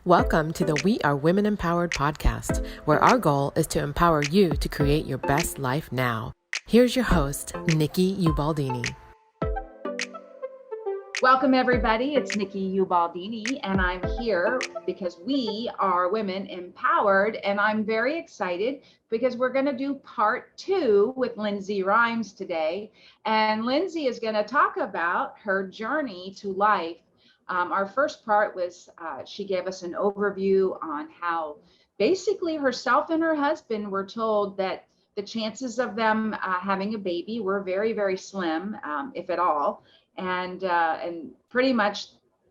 Welcome to the We Are Women Empowered podcast, where our goal is to empower you to create your best life now. Here's your host, Nikki Ubaldini. Welcome, everybody. It's Nikki Ubaldini, and I'm here because we are women empowered, and I'm very excited because we're going to do part 2 with Lindsay Rimes today. And Lindsay is going to talk about her journey to life. Our first part was she gave us an overview on how basically herself and her husband were told that the chances of them having a baby were very, very slim, if at all. And pretty much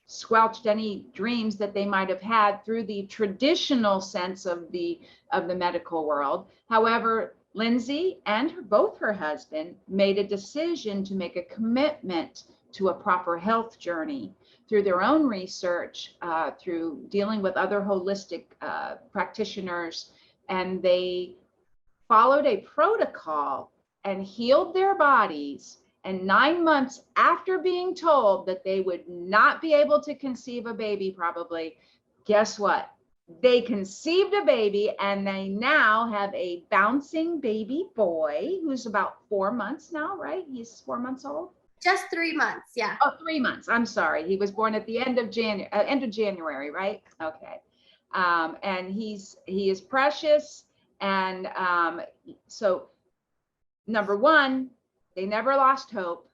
squelched any dreams that they might have had through the traditional sense of the medical world. However, Lindsay and both her husband made a decision to make a commitment to a proper health journey through their own research, through dealing with other holistic practitioners, and they followed a protocol and healed their bodies. And 9 months after being told that they would not be able to conceive a baby, probably, guess what? They conceived a baby, and they now have a bouncing baby boy who's about 4 months now, right? He's 4 months old? Just 3 months, yeah. Oh, 3 months. I'm sorry. He was born at the end of January, right? Okay. And he is precious. And so, number one, they never lost hope.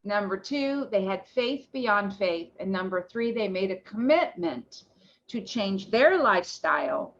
Number two, they had faith beyond faith. And number three, they made a commitment to change their lifestyle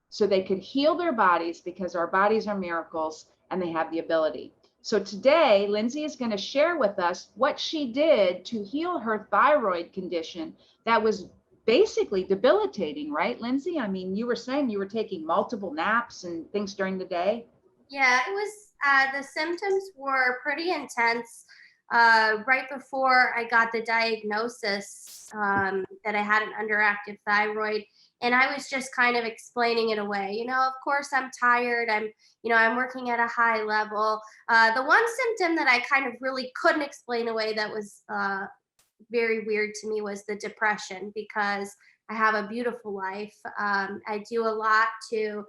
so they could heal their bodies, because our bodies are miracles and they have the ability. So today, Lindsay is going to share with us what she did to heal her thyroid condition that was basically debilitating, right, Lindsay? I mean, you were saying you were taking multiple naps and things during the day. Yeah, it was, the symptoms were pretty intense. Right before I got the diagnosis that I had an underactive thyroid, and I was just kind of explaining it away. You know, of course I'm tired. I'm working at a high level. The one symptom that I kind of really couldn't explain away that was very weird to me was the depression, because I have a beautiful life. I do a lot to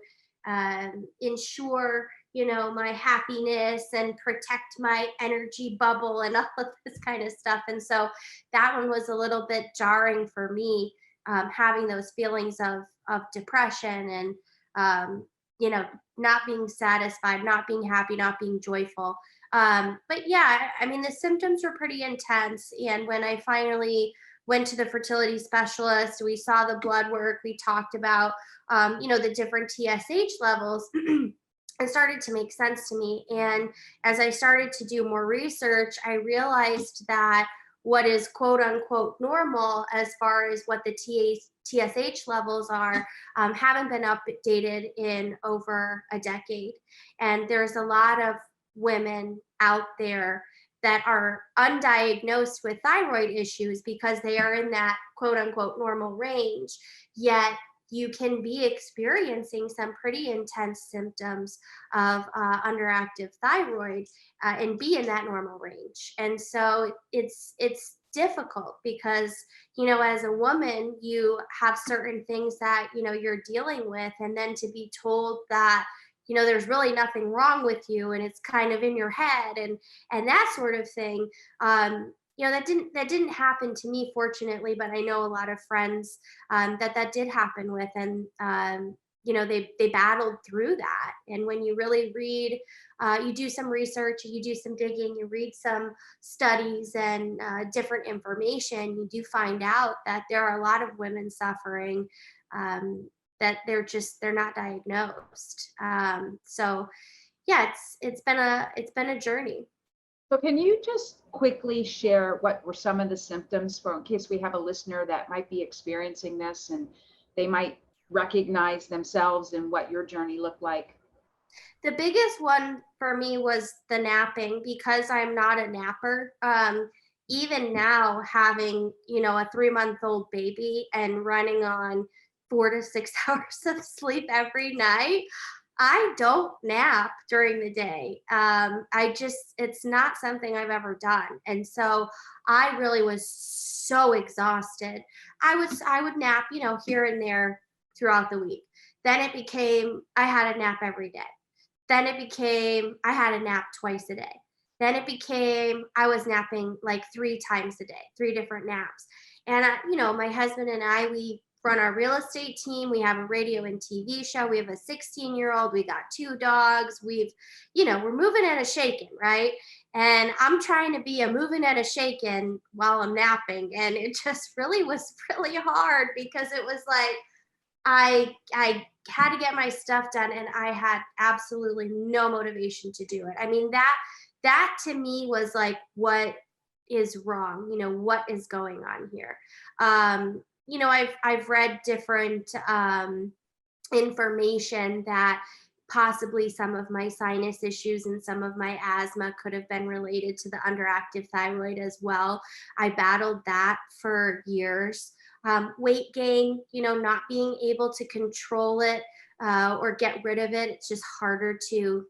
ensure, my happiness and protect my energy bubble and all of this kind of stuff. And so that one was a little bit jarring for me, having those feelings of depression and, not being satisfied, not being happy, not being joyful. But yeah, I mean, the symptoms were pretty intense. And when I finally went to the fertility specialist, we saw the blood work, we talked about, the different TSH levels. It started to make sense to me. And as I started to do more research, I realized that what is quote unquote normal as far as what the TSH levels are haven't been updated in over a decade. And there's a lot of women out there that are undiagnosed with thyroid issues because they are in that quote unquote normal range, yet you can be experiencing some pretty intense symptoms of underactive thyroid and be in that normal range. And so it's difficult because, as a woman, you have certain things that, you're dealing with, and then to be told that, there's really nothing wrong with you and it's kind of in your head and that sort of thing. That didn't happen to me, fortunately, but I know a lot of friends that did happen with, and they battled through that. And when you really read, you do some research, you do some digging, you read some studies and different information, you do find out that there are a lot of women suffering that they're not diagnosed. So yeah, it's been a journey. So can you just quickly share what were some of the symptoms in case we have a listener that might be experiencing this and they might recognize themselves in what your journey looked like? The biggest one for me was the napping, because I'm not a napper. Even now, having, a 3-month-old baby and running on 4 to 6 hours of sleep every night, I don't nap during the day. It's not something I've ever done. And so I really was so exhausted. I would nap, here and there throughout the week. Then it became, I had a nap every day. Then it became, I had a nap twice a day. Then it became, I was napping like 3 times a day, 3 different naps. And, my husband and I, we run our real estate team. We have a radio and TV show. We have a 16-year-old. We got 2 dogs. We're moving and a shaking, right? And I'm trying to be a moving and a shaking while I'm napping. And it just really was really hard because it was like, I had to get my stuff done and I had absolutely no motivation to do it. I mean, that to me was like, what is wrong? What is going on here? I've read different information that possibly some of my sinus issues and some of my asthma could have been related to the underactive thyroid as well. I battled that for years. Weight gain, not being able to control it or get rid of it. It's just harder to,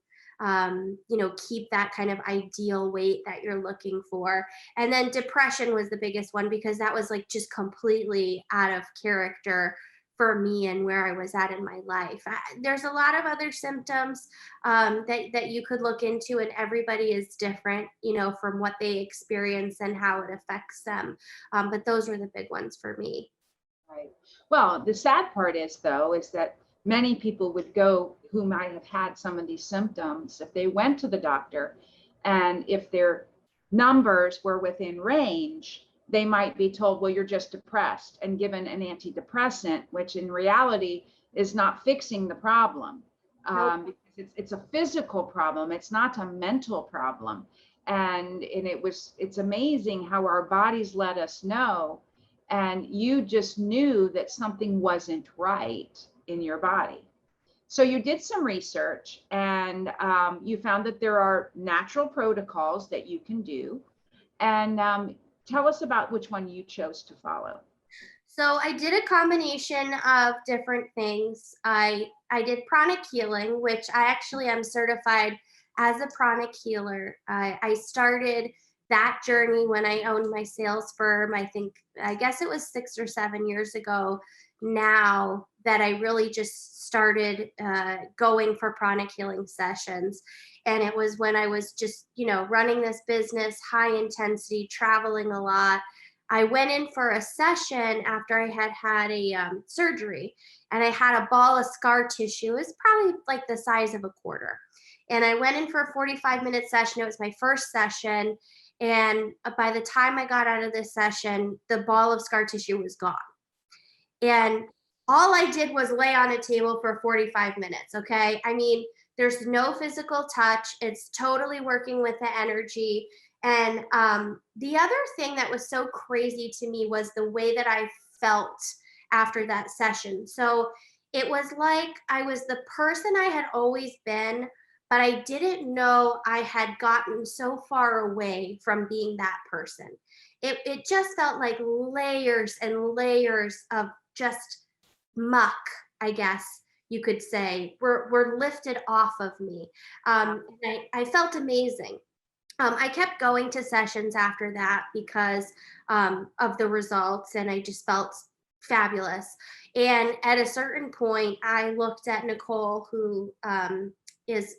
keep that kind of ideal weight that you're looking for. And then depression was the biggest one because that was like just completely out of character for me and where I was at in my life. There's a lot of other symptoms that you could look into, and everybody is different, from what they experience and how it affects them. But those were the big ones for me. Right. Well, the sad part is, though, is that many people would go who might have had some of these symptoms if they went to the doctor, and if their numbers were within range, they might be told, well, you're just depressed, and given an antidepressant, which in reality is not fixing the problem. Nope. Because it's a physical problem. It's not a mental problem. And it's amazing how our bodies let us know. And you just knew that something wasn't right in your body. So you did some research, and you found that there are natural protocols that you can do. And tell us about which one you chose to follow. So I did a combination of different things. I did pranic healing, which I actually am certified as a pranic healer. I started that journey when I owned my sales firm. I guess it was 6 or 7 years ago now that I really just started going for pranic healing sessions. And it was when I was just, running this business, high intensity, traveling a lot. I went in for a session after I had a surgery, and I had a ball of scar tissue. It was probably like the size of a quarter. And I went in for a 45-minute session. It was my first session. And by the time I got out of this session, the ball of scar tissue was gone. And all I did was lay on a table for 45 minutes. Okay. I mean, there's no physical touch. It's totally working with the energy. And the other thing that was so crazy to me was the way that I felt after that session. So it was like I was the person I had always been, but I didn't know I had gotten so far away from being that person. It just felt like layers and layers of just muck, I guess you could say, were lifted off of me. And I felt amazing. I kept going to sessions after that because of the results, and I just felt fabulous. And at a certain point, I looked at Nicole, who is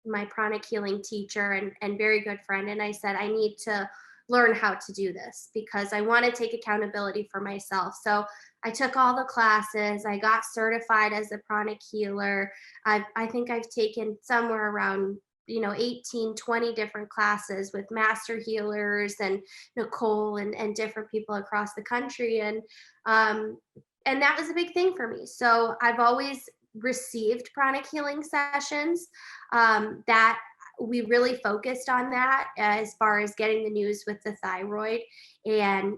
my pranic healing teacher and very good friend, and I said, I need to learn how to do this because I want to take accountability for myself. So I took all the classes. I got certified as a pranic healer. I think I've taken somewhere around 18, 20 different classes with master healers and Nicole and different people across the country. And that was a big thing for me. So I've always received pranic healing sessions that we really focused on that as far as getting the news with the thyroid and,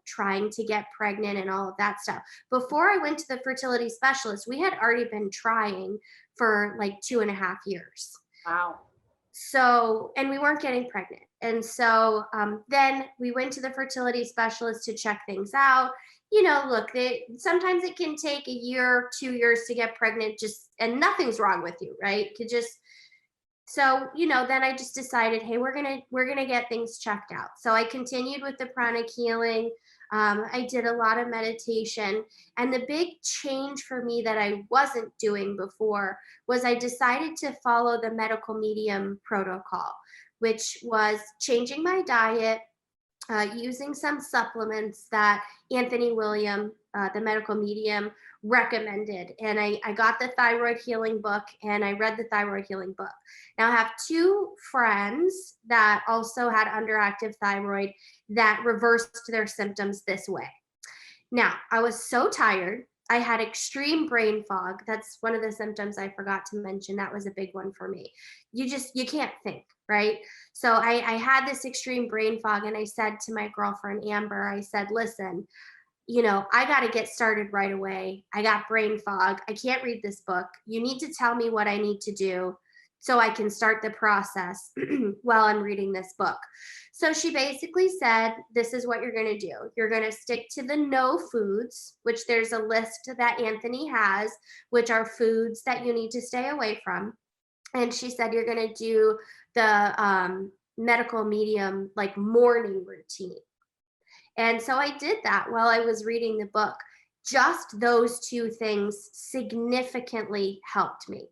trying to get pregnant and all of that stuff. Before I went to the fertility specialist, we had already been trying for like 2.5 years. Wow. So, and we weren't getting pregnant. And so then we went to the fertility specialist to check things out. look, sometimes it can take a year, 2 years to get pregnant, and nothing's wrong with you, right? So, then I just decided, hey, we're gonna get things checked out. So I continued with the pranic healing. I did a lot of meditation, and the big change for me that I wasn't doing before was I decided to follow the medical medium protocol, which was changing my diet, using some supplements that Anthony William, the medical medium, recommended. And I got the thyroid healing book, and I read the thyroid healing book. Now I have two friends that also had underactive thyroid that reversed their symptoms this way. Now, I was so tired. I had extreme brain fog. That's one of the symptoms I forgot to mention. That was a big one for me. You can't think, right? So I had this extreme brain fog, and I said to my girlfriend, Amber, I said, listen, I got to get started right away. I got brain fog. I can't read this book. You need to tell me what I need to do so I can start the process while I'm reading this book. So she basically said, this is what you're going to do. You're going to stick to the no foods, which there's a list that Anthony has, which are foods that you need to stay away from. And she said, you're going to do the medical medium, like, morning routine. And so I did that while I was reading the book. Just those two things significantly helped me.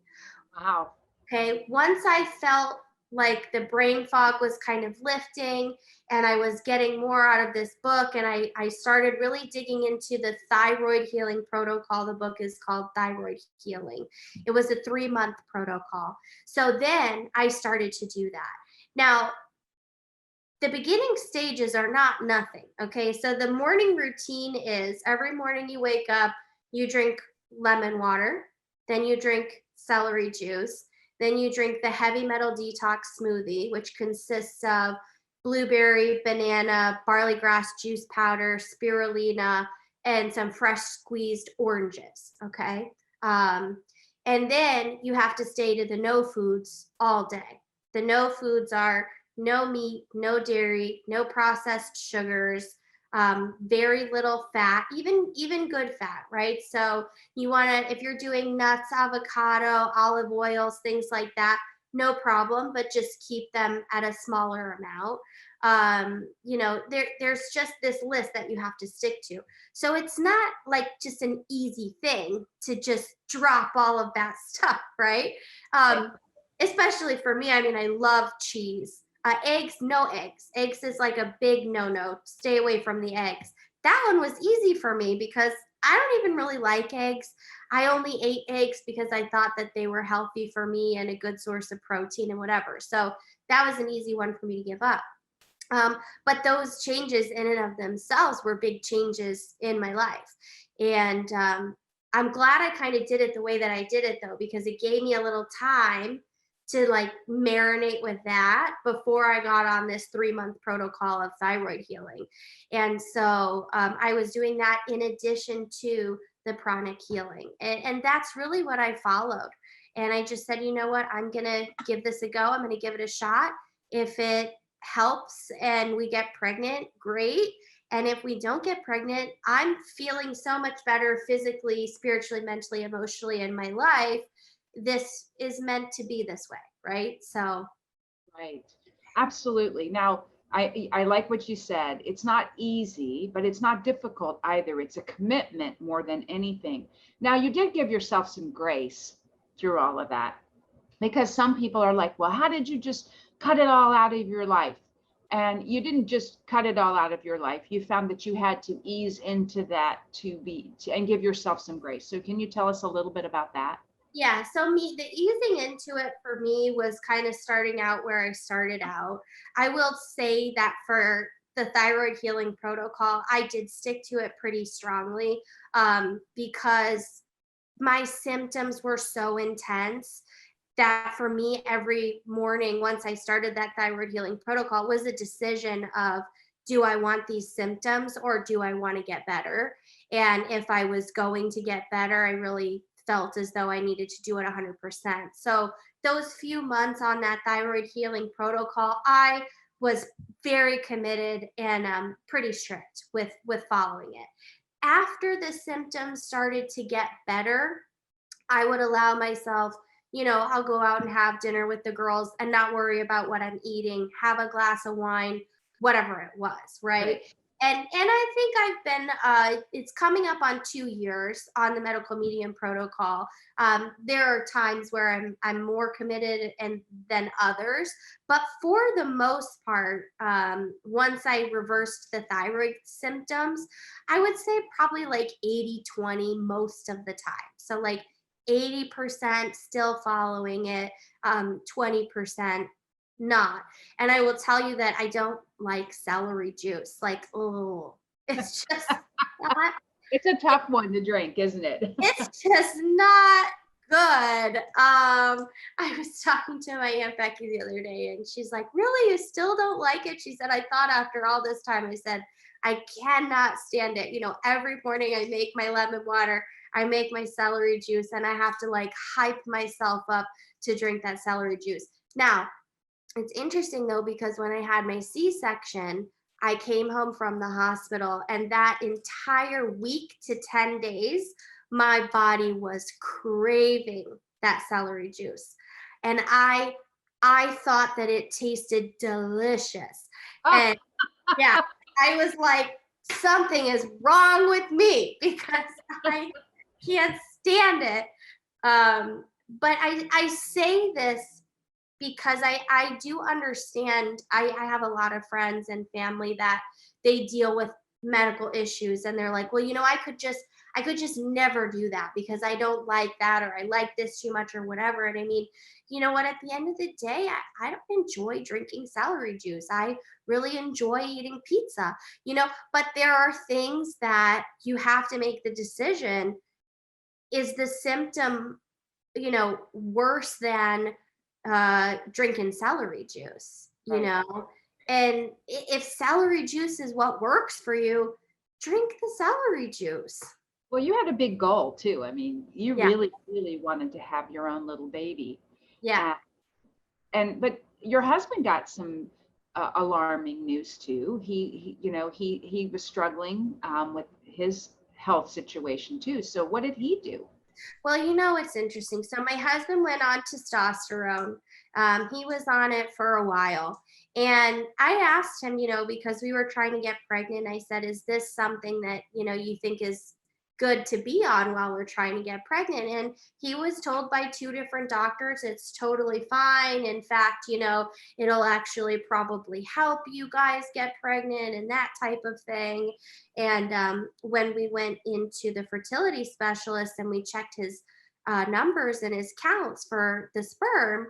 Wow. Okay. Once I felt like the brain fog was kind of lifting and I was getting more out of this book, and I started really digging into the thyroid healing protocol. The book is called Thyroid Healing. It was a 3-month protocol. So then I started to do that. Now, the beginning stages are not nothing. Okay. So the morning routine is every morning you wake up, you drink lemon water, then you drink celery juice, then you drink the heavy metal detox smoothie, which consists of blueberry, banana, barley grass juice powder, spirulina, and some fresh squeezed oranges. Okay. And then you have to stay to the no foods all day. The no foods are no meat, no dairy, no processed sugars, very little fat, even good fat, right? So you want to, if you're doing nuts, avocado, olive oils, things like that, no problem, but just keep them at a smaller amount. There's just this list that you have to stick to. So it's not like just an easy thing to just drop all of that stuff, right? Especially for me, I mean, I love cheese. Eggs, no eggs. Eggs is like a big no-no. Stay away from the eggs. That one was easy for me because I don't even really like eggs. I only ate eggs because I thought that they were healthy for me and a good source of protein and whatever. So that was an easy one for me to give up. But those changes in and of themselves were big changes in my life. And I'm glad I kind of did it the way that I did it, though, because it gave me a little time to like marinate with that before I got on this 3-month protocol of thyroid healing. And so I was doing that in addition to the pranic healing. And that's really what I followed. And I just said, you know what, I'm going to give this a go. I'm going to give it a shot. If it helps and we get pregnant, great. And if we don't get pregnant, I'm feeling so much better physically, spiritually, mentally, emotionally in my life. This is meant to be this way, right? So Right. Absolutely. Now, I like what you said. It's not easy, but it's not difficult either. It's a commitment more than anything. Now, you did give yourself some grace through all of that, because some people are like, well, how did you just cut it all out of your life? And you didn't just cut it all out of your life. You found that you had to ease into that and give yourself some grace. So can you tell us a little bit about that? yeah, so the easing into it for me was kind of starting out where I started out. I will say that for the thyroid healing protocol, I did stick to it pretty strongly, because my symptoms were so intense that for me, every morning, once I started that thyroid healing protocol, was a decision of, do I want these symptoms or do I want to get better? And if I was going to get better, I really felt as though I needed to do it 100%. So those few months on that thyroid healing protocol, I was very committed and pretty strict with following it. after the symptoms started to get better, I would allow myself, I'll go out and have dinner with the girls and not worry about what I'm eating, have a glass of wine, whatever it was, right? And I think I've been it's coming up on 2 years on the medical medium protocol. There are times where I'm more committed than others, but for the most part, once I reversed the thyroid symptoms, I would say probably like 80-20 most of the time. So like 80% still following it, 20% not. And I will tell you that I don't like celery juice. Like, oh, it's just not, It's a tough one to drink, isn't it? it's just not good. I was talking to my Aunt Becky the other day and she's like, really, you still don't like it? She said, I thought after all this time, I said, I cannot stand it. Every morning I make my lemon water, I make my celery juice, and I have to like hype myself up to drink that celery juice. Now, it's interesting though, because when I had my C-section, I came home from the hospital, and that entire week to 10 days, my body was craving that celery juice. And I thought that it tasted delicious. Oh. And yeah, I was like, something is wrong with me because I can't stand it. But I say this because I do understand. I have a lot of friends and family that they deal with medical issues, and they're like, well, I could just never do that because I don't like that, or I like this too much, or whatever. And I mean, you know what, at the end of the day, I don't enjoy drinking celery juice. I really enjoy eating pizza, but there are things that you have to make the decision. Is the symptom, worse than drinking celery juice, Right. And if celery juice is what works for you, drink the celery juice. Well, you had a big goal too. I mean, you Yeah. really, really wanted to have your own little baby. Yeah. But your husband got some alarming news too. He was struggling with his health situation too. So what did he do? Well, it's interesting. So my husband went on testosterone. He was on it for a while. And I asked him, because we were trying to get pregnant, I said, is this something that, you think is good to be on while we're trying to get pregnant? And he was told by 2 different doctors, it's totally fine. In fact, it'll actually probably help you guys get pregnant and that type of thing. And when we went into the fertility specialist and we checked his numbers and his counts for the sperm,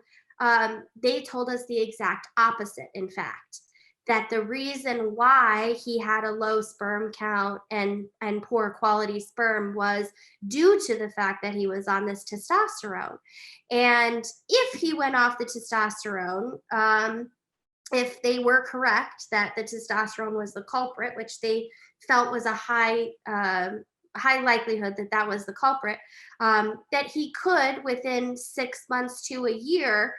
they told us the exact opposite, in fact, that the reason why he had a low sperm count and poor quality sperm was due to the fact that he was on this testosterone. And if he went off the testosterone, if they were correct that the testosterone was the culprit, which they felt was a high likelihood that was the culprit, that he could, within 6 months to a year,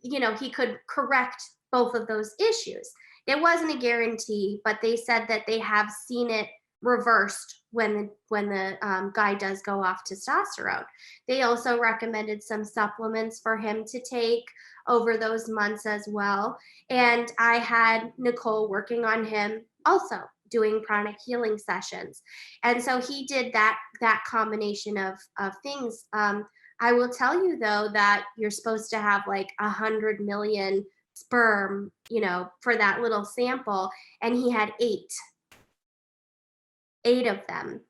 he could correct both of those issues. It wasn't a guarantee, but they said that they have seen it reversed when the guy does go off testosterone. They also recommended some supplements for him to take over those months as well. And I had Nicole working on him also, doing pranic healing sessions. And so he did that combination of things. I will tell you though that you're supposed to have like 100 million sperm, for that little sample, and he had 8 of them,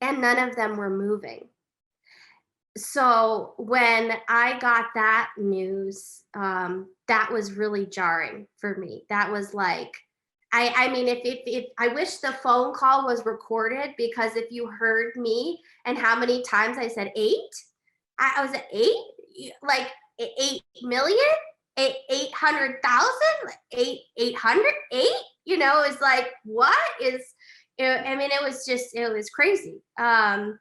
and none of them were moving. So when I got that news, that was really jarring for me. That was like, I mean, if I wish the phone call was recorded, because if you heard me and how many times I said 8, I was at 8, like 8 million, 800,000, 800, 8, it's like, what is, I mean, it was crazy. And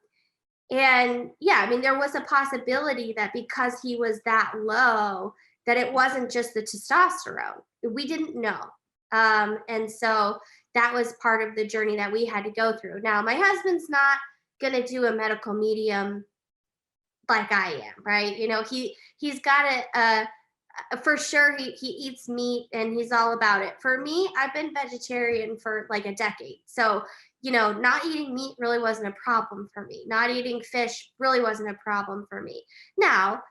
yeah, I mean, there was a possibility that because he was that low, that it wasn't just the testosterone. We didn't know. And so that was part of the journey that we had to go through. Now, my husband's not going to do a medical medium like I am, right? He's got for sure he eats meat and he's all about it. For me, I've been vegetarian for like a decade. So, not eating meat really wasn't a problem for me. Not eating fish really wasn't a problem for me. Now,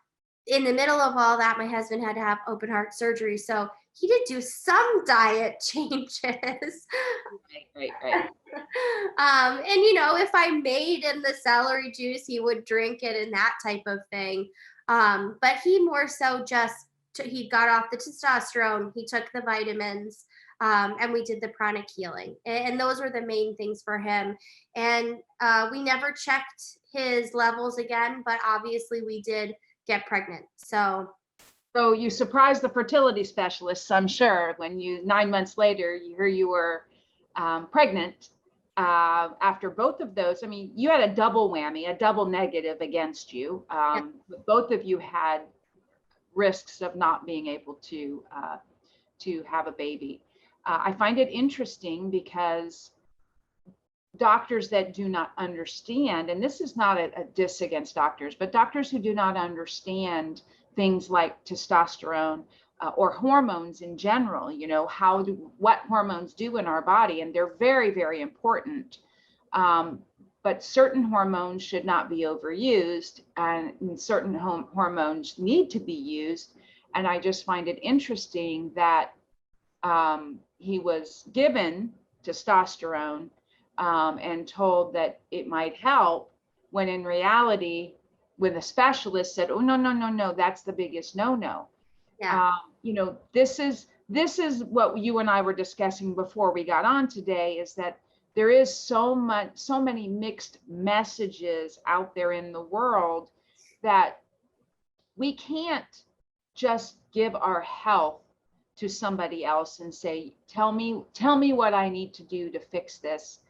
in the middle of all that, my husband had to have open heart surgery. So he did do some diet changes. Right. And if I made him the celery juice, he would drink it and that type of thing. But he more so he got off the testosterone, he took the vitamins, and we did the pranic healing. And those were the main things for him. And we never checked his levels again, but obviously we did get pregnant. So you surprised the fertility specialists, I'm sure, when 9 months later, you were pregnant after both of those. I mean, you had a double whammy, a double negative against you. Yep. Both of you had risks of not being able to have a baby. I find it interesting because doctors that do not understand, and this is not a diss against doctors, but doctors who do not understand things like testosterone or hormones in general, what hormones do in our body, and they're very, very important. But certain hormones should not be overused, and certain hormones need to be used. And I just find it interesting that he was given testosterone and told that it might help, when in reality, when the specialist said, oh, no, that's the biggest no. yeah. This is what you and I were discussing before we got on today, is that there is so many mixed messages out there in the world that we can't just give our health to somebody else and say, tell me what I need to do to fix this.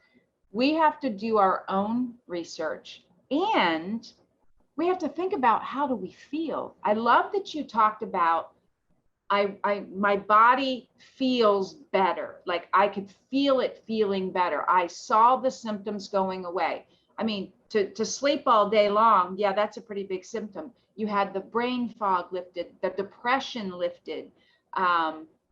We have to do our own research, and we have to think about, how do we feel? I love that you talked about, my body feels better. Like I could feel it feeling better. I saw the symptoms going away. I mean, to sleep all day long, yeah, that's a pretty big symptom. You had the brain fog lifted, the depression lifted.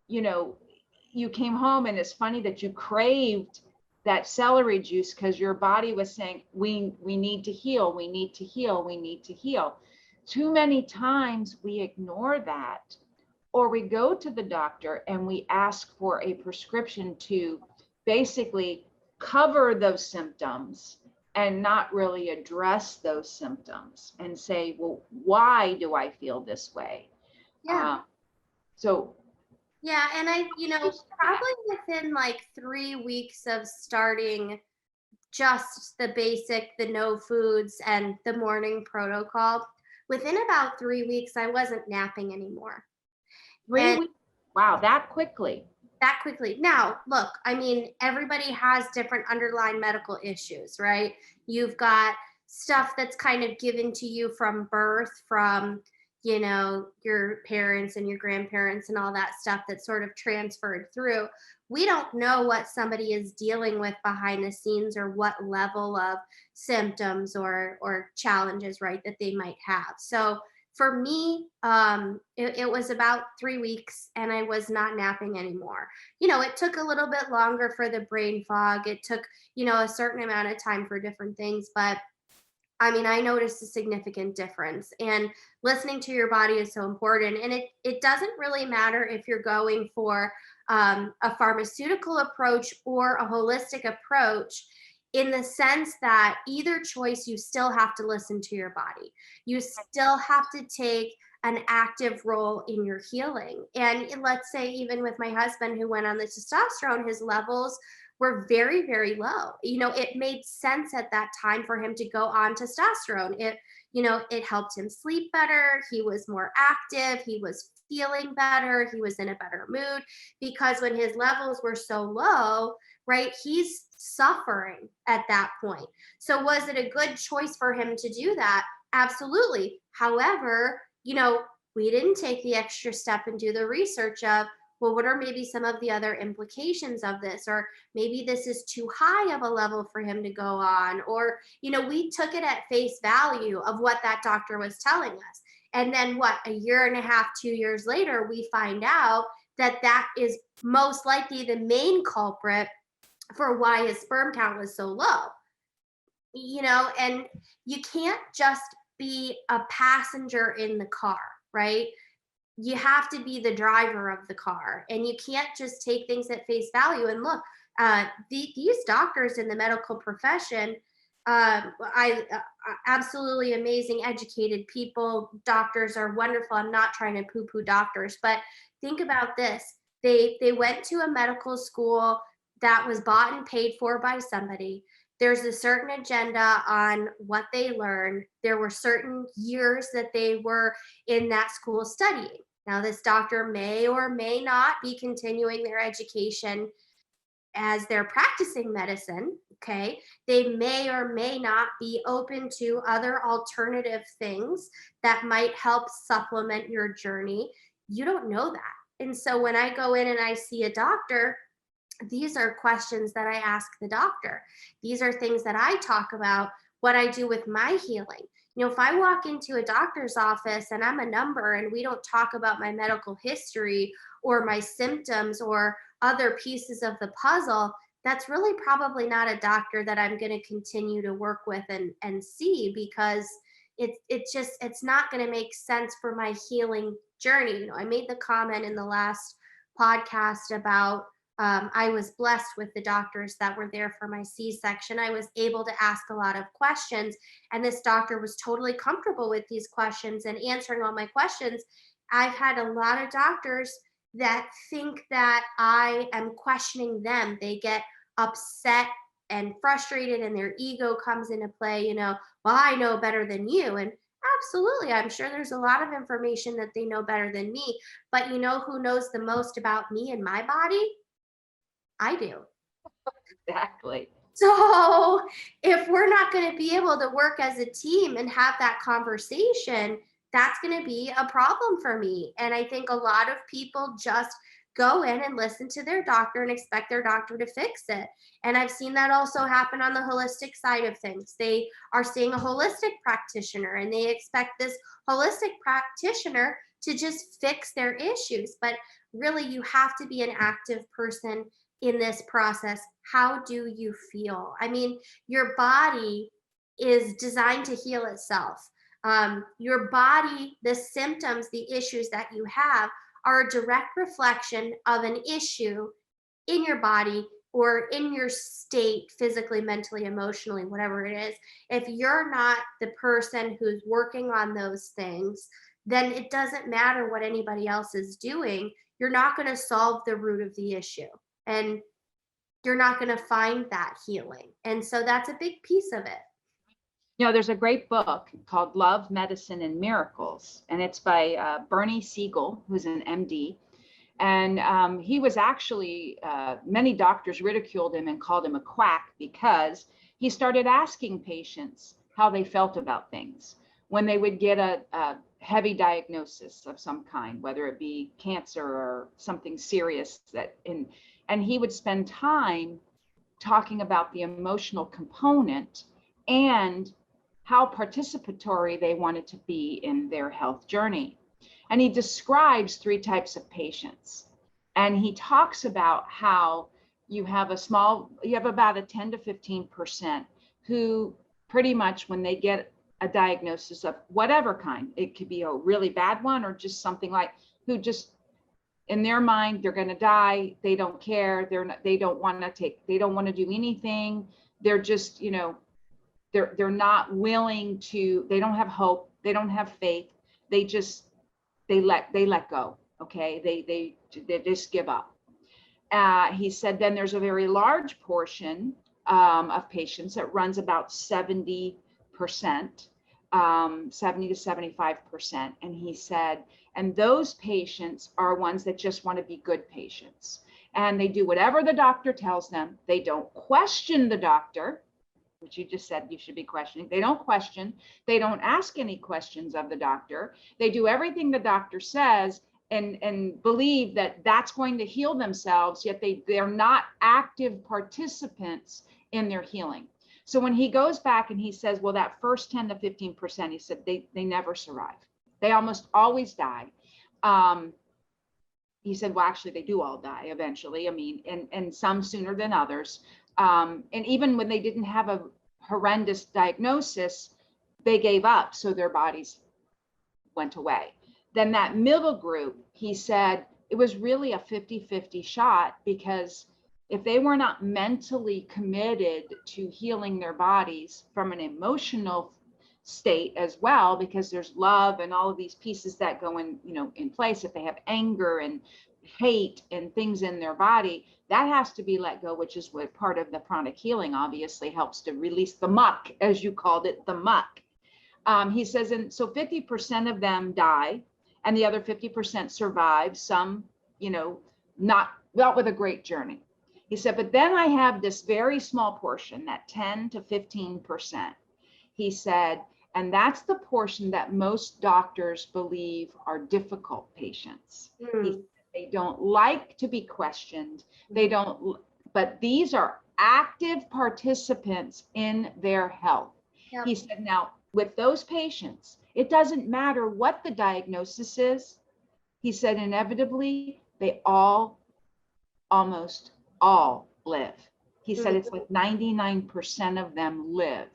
You came home, and it's funny that you craved that celery juice because your body was saying, we need to heal, we need to heal, we need to heal. Too many times we ignore that, or we go to the doctor and we ask for a prescription to basically cover those symptoms and not really address those symptoms and say, well, why do I feel this way? Yeah. Yeah, and I, probably within like 3 weeks of starting just the no foods and the morning protocol, within about 3 weeks, I wasn't napping anymore. 3 weeks? Wow, that quickly. Now, look, I mean, everybody has different underlying medical issues, right? You've got stuff that's kind of given to you from birth, from, your parents and your grandparents and all that stuff that's sort of transferred through. We don't know what somebody is dealing with behind the scenes, or what level of symptoms or challenges, right, that they might have. So for me, it was about 3 weeks, and I was not napping anymore. It took a little bit longer for the brain fog. It took, a certain amount of time for different things, but I mean, I noticed a significant difference, and listening to your body is so important. And it doesn't really matter if you're going for a pharmaceutical approach or a holistic approach, in the sense that either choice, you still have to listen to your body. You still have to take an active role in your healing. And let's say, even with my husband who went on the testosterone, his levels were very, very low. It made sense at that time for him to go on testosterone. It helped him sleep better. He was more active. He was feeling better. He was in a better mood, because when his levels were so low, right, he's suffering at that point. So was it a good choice for him to do that? Absolutely. However, we didn't take the extra step and do the research of, well, what are maybe some of the other implications of this? Or maybe this is too high of a level for him to go on. Or, we took it at face value of what that doctor was telling us. And then what, a year and a half, 2 years later, we find out that that is most likely the main culprit for why his sperm count was so low. And you can't just be a passenger in the car, right? You have to be the driver of the car, and you can't just take things at face value. And look, these doctors in the medical profession, absolutely amazing, educated people. Doctors are wonderful. I'm not trying to poo-poo doctors, but think about this. They went to a medical school that was bought and paid for by somebody. There's a certain agenda on what they learn. There were certain years that they were in that school studying. Now, this doctor may or may not be continuing their education as they're practicing medicine, okay? They may or may not be open to other alternative things that might help supplement your journey. You don't know that. And so when I go in and I see a doctor, these are questions that I ask the doctor. These are things that I talk about, what I do with my healing. If I walk into a doctor's office and I'm a number and we don't talk about my medical history or my symptoms or other pieces of the puzzle, that's really probably not a doctor that I'm going to continue to work with and see, because it's not going to make sense for my healing journey. I made the comment in the last podcast about I was blessed with the doctors that were there for my C-section. I was able to ask a lot of questions, and this doctor was totally comfortable with these questions and answering all my questions. I've had a lot of doctors that think that I am questioning them. They get upset and frustrated, and their ego comes into play. Well, I know better than you. And absolutely, I'm sure there's a lot of information that they know better than me. But who knows the most about me and my body? I do. Exactly. So if we're not going to be able to work as a team and have that conversation, that's going to be a problem for me. And I think a lot of people just go in and listen to their doctor and expect their doctor to fix it. And I've seen that also happen on the holistic side of things. They are seeing a holistic practitioner and they expect this holistic practitioner to just fix their issues. But really, you have to be an active person in this process. How do you feel? I mean, your body is designed to heal itself. Your body, the symptoms, the issues that you have are a direct reflection of an issue in your body or in your state, physically, mentally, emotionally, whatever it is. If you're not the person who's working on those things, then it doesn't matter what anybody else is doing. You're not going to solve the root of the issue. And you're not going to find that healing. And so that's a big piece of it. There's a great book called Love, Medicine, and Miracles, and it's by Bernie Siegel, who's an MD. And he was actually, many doctors ridiculed him and called him a quack because he started asking patients how they felt about things when they would get a heavy diagnosis of some kind, whether it be cancer or something serious and he would spend time talking about the emotional component and how participatory they wanted to be in their health journey. And he describes 3 types of patients. And he talks about how you have about a 10 to 15% who pretty much when they get a diagnosis of whatever kind, it could be a really bad one or just something who just in their mind, they're going to die. They don't care. They don't want to do anything. They're just, they're not willing to, they don't have hope. They don't have faith. They let go. Okay. They just give up. He said, then there's a very large portion of patients that runs about 70%, 70 to 75%. And he said, and those patients are ones that just want to be good patients. And they do whatever the doctor tells them. They don't question the doctor, which you just said you should be questioning. They don't question. They don't ask any questions of the doctor. They do everything the doctor says. and believe that that's going to heal themselves, yet they're not active participants in their healing. So when he goes back and he says, well, that first 10 to 15%, he said they never survive. They almost always die. He said, well, actually, they do all die eventually. I mean, and some sooner than others. And even when they didn't have a horrendous diagnosis, they gave up, so their bodies went away. Then that middle group, he said, it was really a 50-50 shot, because if they were not mentally committed to healing their bodies from an emotional state as well, because there's love and all of these pieces that go in, in place. If they have anger and hate and things in their body, that has to be let go, which is what part of the pranic healing obviously helps to release the muck, as you called it, the muck. He says, and so 50% of them die, and the other 50% survive, some, not with a great journey. He said, but then I have this very small portion, that 10 to 15%. He said, and that's the portion that most doctors believe are difficult patients. He said, they don't like to be questioned. They don't, but these are active participants in their health. Yep. He said, now with those patients, it doesn't matter what the diagnosis is. He said, inevitably, they almost all live. He said it's like 99% of them live,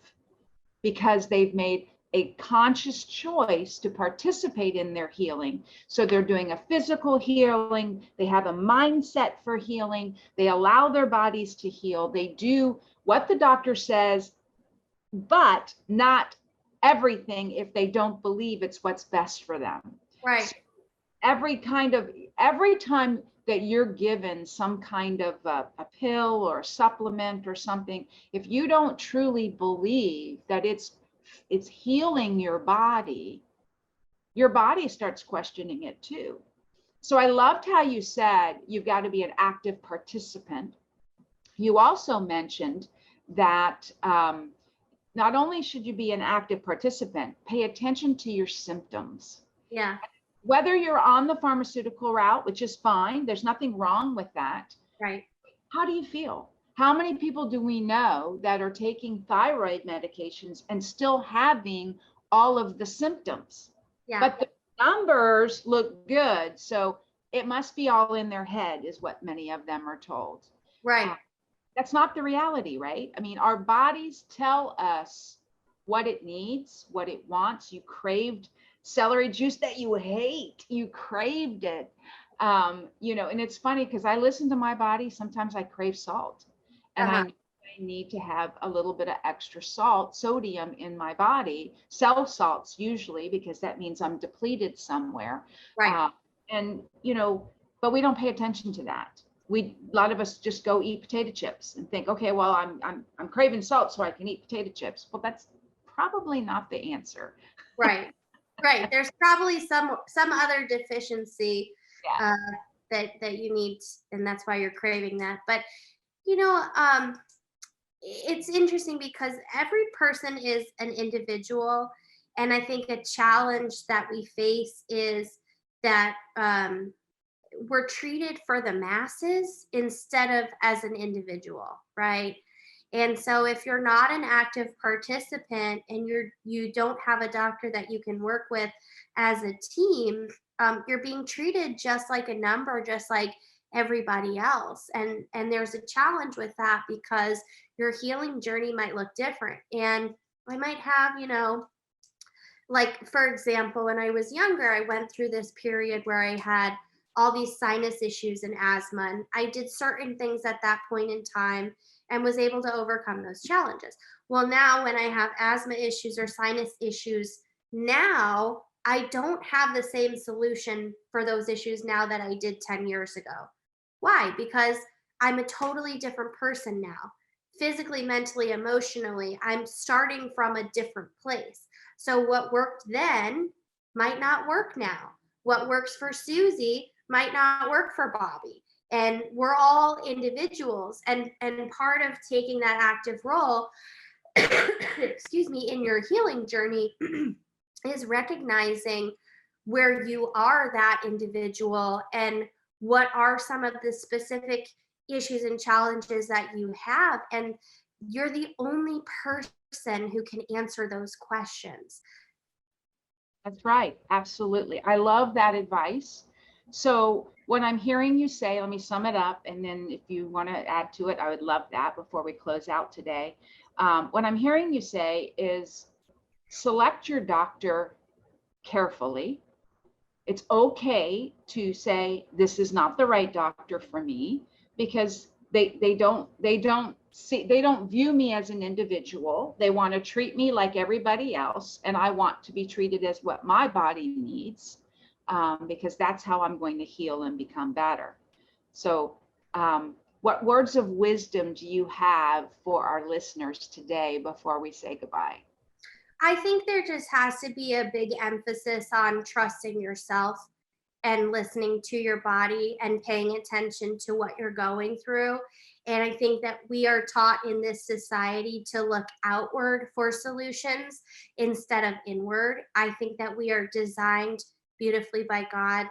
because they've made a conscious choice to participate in their healing. So they're doing a physical healing, they have a mindset for healing, they allow their bodies to heal, they do what the doctor says, but not everything if they don't believe it's what's best for them. Right. So every time that you're given some kind of a pill or a supplement or something, if you don't truly believe that it's healing your body starts questioning it too. So I loved how you said you've got to be an active participant. You also mentioned that not only should you be an active participant, pay attention to your symptoms. Yeah. Whether you're on the pharmaceutical route, which is fine, there's nothing wrong with that. Right. How do you feel? How many people do we know that are taking thyroid medications and still having all of the symptoms? Yeah. But the numbers look good. So it must be all in their head, is what many of them are told. Right. That's not the reality, right? I mean, our bodies tell us what it needs, what it wants. You craved celery juice that you hate. You craved it. And it's funny because I listen to my body. Sometimes I crave salt. And I need to have a little bit of extra sodium in my body, cell salts usually, because that means I'm depleted somewhere. Right. But we don't pay attention to that. A lot of us just go eat potato chips and think, okay, well, I'm craving salt, so I can eat potato chips. Well, that's probably not the answer. Right. Right. There's probably some other deficiency that you need, and that's why you're craving that. But it's interesting because every person is an individual, and I think a challenge that we face is that we're treated for the masses instead of as an individual, right? And so if you're not an active participant and you don't have a doctor that you can work with as a team, you're being treated just like a number, just like everybody else. And there's a challenge with that because your healing journey might look different. And I might have, like, for example, when I was younger, I went through this period where I had all these sinus issues and asthma. And I did certain things at that point in time and was able to overcome those challenges. Well, now when I have asthma issues or sinus issues, now I don't have the same solution for those issues now that I did 10 years ago. Why? Because I'm a totally different person now. Physically, mentally, emotionally, I'm starting from a different place. So what worked then might not work now. What works for Susie might not work for Bobby. And we're all individuals. And part of taking that active role, excuse me, in your healing journey is recognizing where you are that individual and what are some of the specific issues and challenges that you have. And you're the only person who can answer those questions. That's right. Absolutely. I love that advice. So what I'm hearing you say, let me sum it up. And then if you want to add to it, I would love that before we close out today. What I'm hearing you say is select your doctor carefully. It's okay to say, this is not the right doctor for me, because they don't view me as an individual. They want to treat me like everybody else, and I want to be treated as what my body needs, because that's how I'm going to heal and become better. So what words of wisdom do you have for our listeners today before we say goodbye? I think there just has to be a big emphasis on trusting yourself and listening to your body and paying attention to what you're going through. And I think that we are taught in this society to look outward for solutions instead of inward. I think that we are designed beautifully by God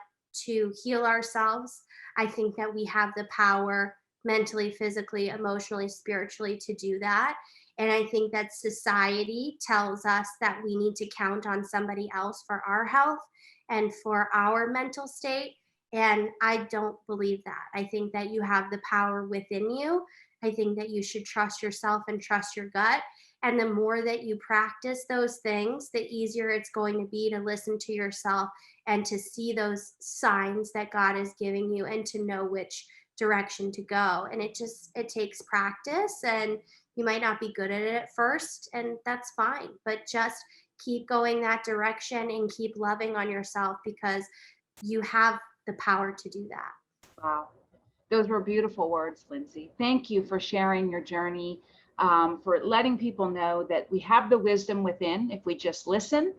to heal ourselves. I think that we have the power mentally, physically, emotionally, spiritually to do that. And I think that society tells us that we need to count on somebody else for our health and for our mental state. And I don't believe that. I think that you have the power within you. I think that you should trust yourself and trust your gut. And the more that you practice those things, the easier it's going to be to listen to yourself and to see those signs that God is giving you and to know which direction to go. And it takes practice, and you might not be good at it at first, and that's fine, but just keep going that direction and keep loving on yourself, because you have the power to do that. Wow. Those were beautiful words, Lindsay. Thank you for sharing your journey, for letting people know that we have the wisdom within if we just listen.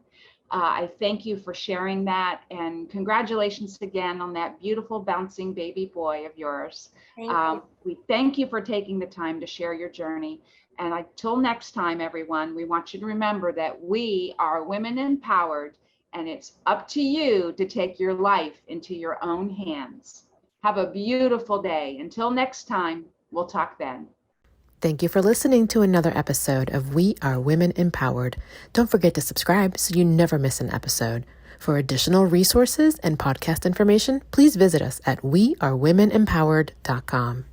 I thank you for sharing that, and congratulations again on that beautiful bouncing baby boy of yours. Thank you. We thank you for taking the time to share your journey. And until next time, everyone, we want you to remember that we are women empowered, and it's up to you to take your life into your own hands. Have a beautiful day. Until next time, we'll talk then. Thank you for listening to another episode of We Are Women Empowered. Don't forget to subscribe so you never miss an episode. For additional resources and podcast information, please visit us at wearewomenempowered.com.